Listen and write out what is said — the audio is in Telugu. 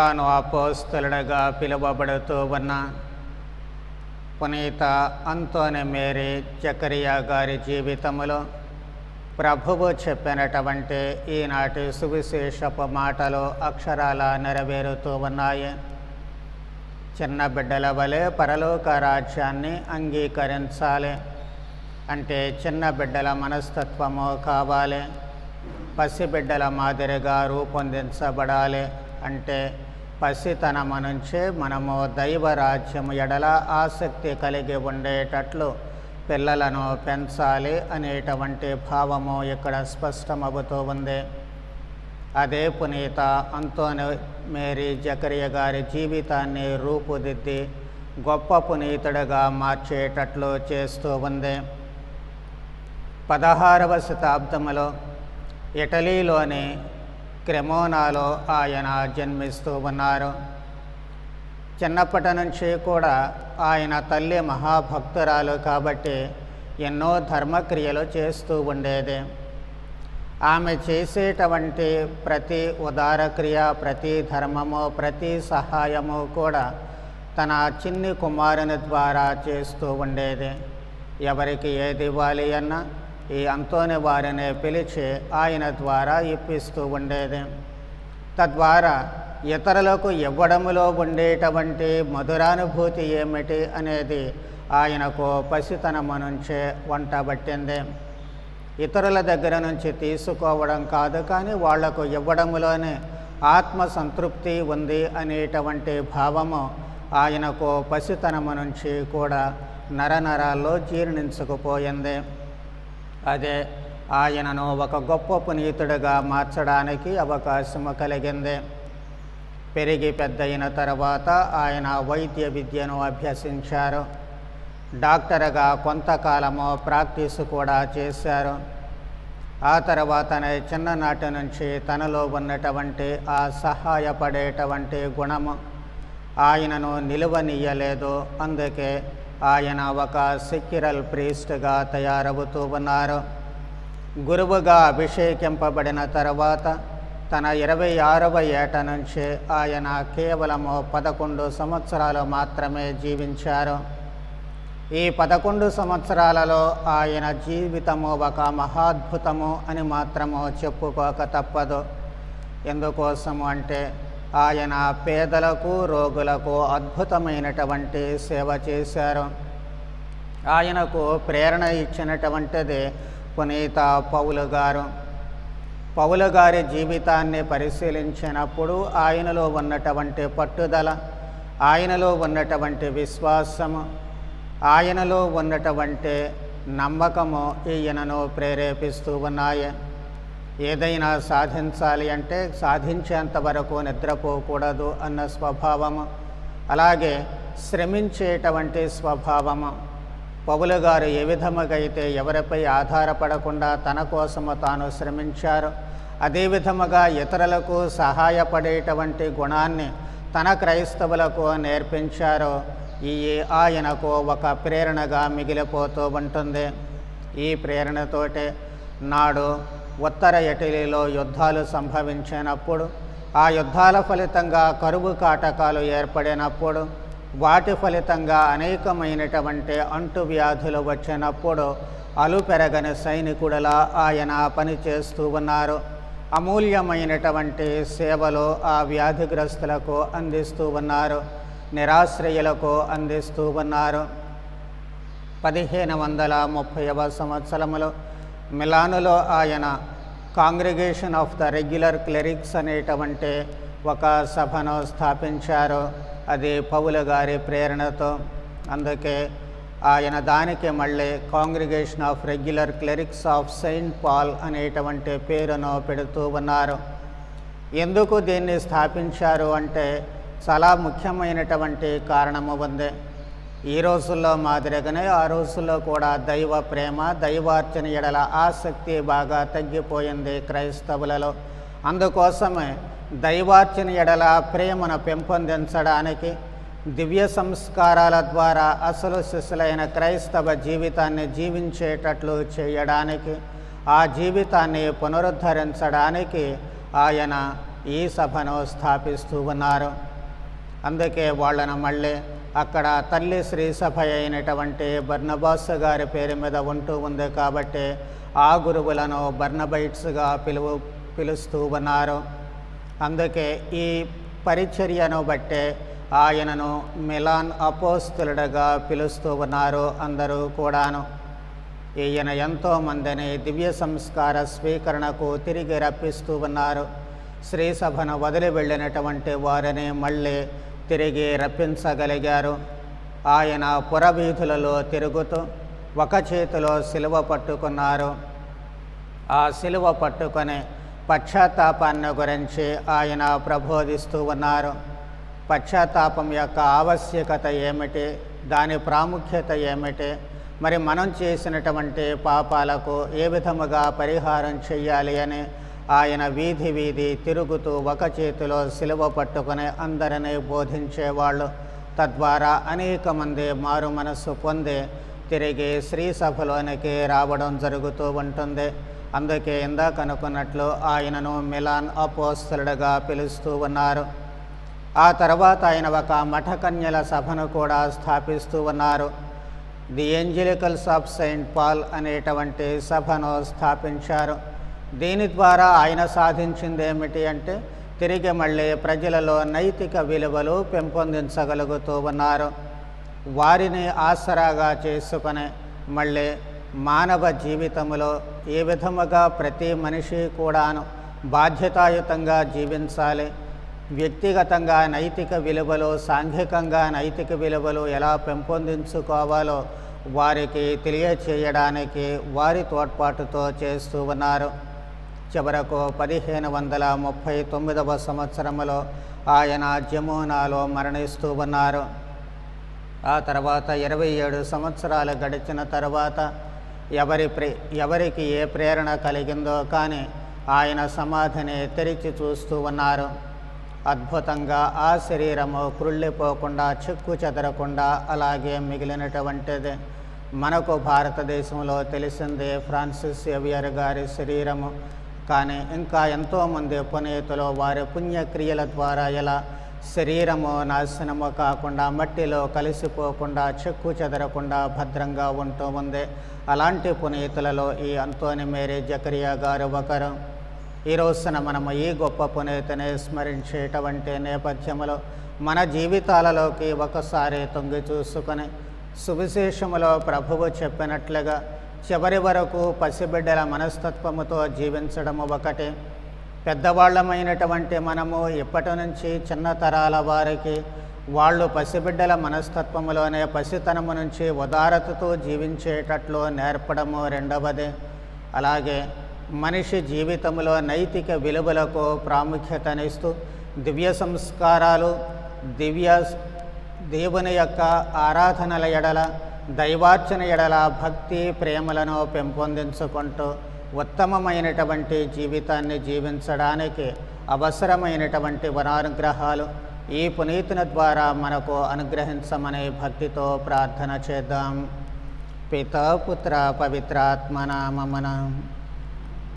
తాను అపోస్తలుడుగా పిలువబడుతూ ఉన్న పునీత అంతోని మేరీ జకరియా గారి జీవితములో ప్రభువు చెప్పినటువంటి ఈనాటి సువిశేషపు మాటలు అక్షరాల నెరవేరుతూ ఉన్నాయి. చిన్న బిడ్డల వలె పరలోక రాజ్యాన్ని అంగీకరించాలి అంటే చిన్న బిడ్డల మనస్తత్వము కావాలి. పసిబిడ్డల మాదిరిగా రూపొందించబడాలి అంటే పసితనము నుంచే మనము దైవరాజ్యము ఎడల ఆసక్తి కలిగి ఉండేటట్లు పిల్లలను పెంచాలి అనేటువంటి భావము ఇక్కడ స్పష్టమవుతూ ఉంది. అదే పునీత అంతోని మేరీ జకరియా గారి జీవితాన్ని రూపుదిద్ది గొప్ప పునీతుడిగా మార్చేటట్లు చేస్తూ ఉంది. 16వ శతాబ్దంలో ఇటలీలోని క్రెమోనాలో ఆయన జన్మిస్తూ ఉన్నారు. చిన్నప్పటి నుంచి కూడా ఆయన తల్లి మహాభక్తురాలు కాబట్టి ఎన్నో ధర్మక్రియలు చేస్తూ ఉండేది. ఆమె చేసేటువంటి ప్రతి ఉదారక్రియ, ప్రతి ధర్మము, ప్రతి సహాయము కూడా తన చిన్ని కుమారుని ద్వారా చేస్తూ ఉండేది. ఎవరికి ఏది ఇవ్వాలి అన్నా ఈ అంతోని వారిని పిలిచి ఆయన ద్వారా ఇప్పిస్తూ ఉండేది. తద్వారా ఇతరులకు ఇవ్వడములో ఉండేటువంటి మధురానుభూతి ఏమిటి అనేది ఆయనకు పసితనము నుంచే వంటబట్టింది. ఇతరుల దగ్గర నుంచి తీసుకోవడం కాదు, కానీ వాళ్లకు ఇవ్వడములోనే ఆత్మ సంతృప్తి ఉంది అనేటువంటి భావము ఆయనకు పసితనము నుంచి కూడా నరనరాల్లో జీర్ణించుకుపోయింది. అదే ఆయనను ఒక గొప్ప పునీతుడిగా మార్చడానికి అవకాశము కలిగింది. పెరిగి పెద్దయిన తర్వాత ఆయన వైద్య విద్యను అభ్యసించారు. డాక్టర్గా కొంతకాలము ప్రాక్టీసు కూడా చేశారు. ఆ తర్వాతనే చిన్ననాటి నుంచి తనలో ఉన్నటువంటి ఆ సహాయపడేటువంటి గుణము ఆయనను నిలువనీయలేదు. అందుకే ఆయన ఒక సెక్యులర్ ప్రీస్ట్గా తయారవుతూ ఉన్నారు. గురువుగా అభిషేకింపబడిన తర్వాత తన 26వ ఏట నుంచి ఆయన కేవలము 11 సంవత్సరాలు మాత్రమే జీవించారు. ఈ 11 సంవత్సరాలలో ఆయన జీవితము ఒక మహాద్భుతము అని మాత్రము చెప్పుకోక తప్పదు. ఎందుకోసము అంటే ఆయన పేదలకు, రోగులకు అద్భుతమైనటువంటి సేవ చేశారు. ఆయనకు ప్రేరణ ఇచ్చినటువంటిది పునీత పౌలు గారు. పౌలు గారి జీవితాన్ని పరిశీలించినప్పుడు ఆయనలో ఉన్నటువంటి పట్టుదల, ఆయనలో ఉన్నటువంటి విశ్వాసము, ఆయనలో ఉన్నటువంటి నమ్మకము ఈయనను ప్రేరేపిస్తూ ఉన్నాయి. ఏదైనా సాధించాలి అంటే సాధించేంత వరకు నిద్రపోకూడదు అన్న స్వభావము, అలాగే శ్రమించేటువంటి స్వభావము. పౌలు గారు ఏ విధముగా అయితే ఎవరిపై ఆధారపడకుండా తన కోసము తాను శ్రమించారు, అదే విధముగా ఇతరులకు సహాయపడేటువంటి గుణాన్ని తన క్రైస్తవులకు నేర్పించారో ఈ ఆయనకు ఒక ప్రేరణగా మిగిలిపోతూ ఉంటుంది. ఈ ప్రేరణతోటే నాడు ఉత్తర ఇటలీలో యుద్ధాలు సంభవించినప్పుడు, ఆ యుద్ధాల ఫలితంగా కరువు కాటకాలు ఏర్పడినప్పుడు, వాటి ఫలితంగా అనేకమైనటువంటి అంటువ్యాధులు వచ్చినప్పుడు అలుపెరగని సైనికుడిలా ఆయన పనిచేస్తూ ఉన్నారు. అమూల్యమైనటువంటి సేవలు ఆ వ్యాధిగ్రస్తులకు అందిస్తూ ఉన్నారు, నిరాశ్రయులకు అందిస్తూ ఉన్నారు. 1530వ సంవత్సరంలో మిలానులో ఆయన కాంగ్రిగేషన్ ఆఫ్ ద రెగ్యులర్ క్లెరిక్స్ అనేటువంటి ఒక సభను స్థాపించారు. అది పౌలు గారి ప్రేరణతో. అందుకే ఆయన దానికి మళ్ళీ congregation of regular clerics of Saint Paul అనేటువంటి పేరును పెడుతూ ఉన్నారు. ఎందుకు దీన్ని స్థాపించారు అంటే చాలా ముఖ్యమైనటువంటి కారణము ఉంది. ఈ రోజుల్లో మాదిరిగానే ఆ రోజుల్లో కూడా దైవ ప్రేమ, దైవార్చన ఎడల ఆసక్తి బాగా తగ్గిపోయింది క్రైస్తవులలో. అందుకోసమే దైవార్చన ఎడల ప్రేమను పెంపొందించడానికి, దివ్య సంస్కారాల ద్వారా అసలు శిశులైన క్రైస్తవ జీవితాన్ని జీవించేటట్లు చేయడానికి, ఆ జీవితాన్ని పునరుద్ధరించడానికి ఆయన ఈ సభను స్థాపిస్తూ ఉన్నారు. అందుకే వాళ్ళను మళ్ళీ అక్కడ తల్లి శ్రీ సభ అయినటువంటి బర్నబాస్ గారి పేరు మీద ఉంటూ ఉంది కాబట్టి ఆ గురువులను బర్నబైట్స్గా పిలుస్తూ ఉన్నారు. అందుకే ఈ పరిచర్యను బట్టే ఆయనను మిలాన్ అపోస్తలుడుగా పిలుస్తూ ఉన్నారు అందరూ కూడాను. ఈయన ఎంతోమందిని దివ్య సంస్కార స్వీకరణకు తిరిగి రప్పిస్తూ ఉన్నారు. శ్రీ సభను వదిలి వెళ్ళినటువంటి వారిని మళ్ళీ తిరిగి రప్పించగలిగారు. ఆయన పురవీధులలో తిరుగుతూ ఒక చేతిలో సిలువ పట్టుకున్నారు. ఆ సిలువ పట్టుకొని పశ్చాత్తాపాన్ని గురించి ఆయన ప్రబోధిస్తూ ఉన్నారు. పశ్చాత్తాపం యొక్క ఆవశ్యకత ఏమిటి, దాని ప్రాముఖ్యత ఏమిటి, మరి మనం చేసినటువంటి పాపాలకు ఏ విధముగా పరిహారం చెయ్యాలి అని ఆయన వీధి వీధి తిరుగుతూ ఒక చేతిలో సిలువ పట్టుకుని అందరినీ బోధించేవాళ్ళు. తద్వారా అనేక మంది మారు మనస్సు పొంది తిరిగి శ్రీ సభలోనికి రావడం జరుగుతూ ఉంటుంది. అందుకే ఇందాక అనుకున్నట్లు ఆయనను మిలాన్ అపోస్తలుడుగా పిలుస్తూ ఉన్నారు. ఆ తర్వాత ఆయన ఒక మఠకన్యల సభను కూడా స్థాపిస్తూ ఉన్నారు. ది ఏంజలికల్స్ ఆఫ్ సెయింట్ పాల్ అనేటువంటి సభను స్థాపించారు. దీని ద్వారా ఆయన సాధించింది ఏమిటి అంటే తిరిగి మళ్ళీ ప్రజలలో నైతిక విలువలు పెంపొందించగలుగుతూ ఉన్నారు. వారిని ఆసరాగా చేసుకొని మళ్ళీ మానవ జీవితంలో ఏ విధముగా ప్రతి మనిషి కూడాను బాధ్యతాయుతంగా జీవించాలి, వ్యక్తిగతంగా నైతిక విలువలు, సాంఘికంగా నైతిక విలువలు ఎలా పెంపొందించుకోవాలో వారికి తెలియచేయడానికి వారి తోడ్పాటుతో చేస్తూ ఉన్నారు. చివరకు 1539వ సంవత్సరంలో ఆయన జమునాలో మరణిస్తూ ఉన్నారు. ఆ తర్వాత 27 సంవత్సరాలు గడిచిన తర్వాత ఎవరికి ఏ ప్రేరణ కలిగిందో కానీ ఆయన సమాధిని తెరిచి చూస్తూ ఉన్నారు. అద్భుతంగా ఆ శరీరము కృళ్ళిపోకుండా చెక్కు చెదరకుండా అలాగే మిగిలినటువంటిది. మనకు భారతదేశంలో తెలిసిందే ఫ్రాన్సిస్ జేవియర్ గారి శరీరము. కానీ ఇంకా ఎంతోమంది పునీతులు వారి పుణ్యక్రియల ద్వారా ఎలా శరీరము నాశనము కాకుండా మట్టిలో కలిసిపోకుండా చెక్కు చెదరకుండా భద్రంగా ఉంటూ ఉంది. అలాంటి పునీతులలో ఈ అంతోని మేరీ జకరియా గారు ఒకరు. ఈ రోజున మనము ఈ గొప్ప పునీతిని స్మరించేటువంటి నేపథ్యంలో మన జీవితాలలోకి ఒకసారి తొంగి చూసుకొని సువిశేషములో ప్రభువు చెప్పినట్లుగా చివరి వరకు పసిబిడ్డల మనస్తత్వముతో జీవించడము ఒకటి. పెద్దవాళ్ళమైనటువంటి మనము ఇప్పటి నుంచి చిన్న తరాల వారికి వాళ్ళు పసిబిడ్డల మనస్తత్వములోనే పసితనము నుంచి ఉదారతతో జీవించేటట్లు నేర్పడము రెండవది. అలాగే మనిషి జీవితంలో నైతిక విలువలకు ప్రాముఖ్యతనిస్తూ దివ్య సంస్కారాలు, దేవుని యొక్క ఆరాధనల ఎడల, దైవార్చన ఎడల భక్తి ప్రేమలను పెంపొందించుకుంటూ ఉత్తమమైనటువంటి జీవితాన్ని జీవించడానికి అవసరమైనటువంటి వరానుగ్రహాలు ఈ పునీతుని ద్వారా మనకు అనుగ్రహించమని భక్తితో ప్రార్థన చేద్దాం. పితా పుత్ర పవిత్రాత్మ నామమున.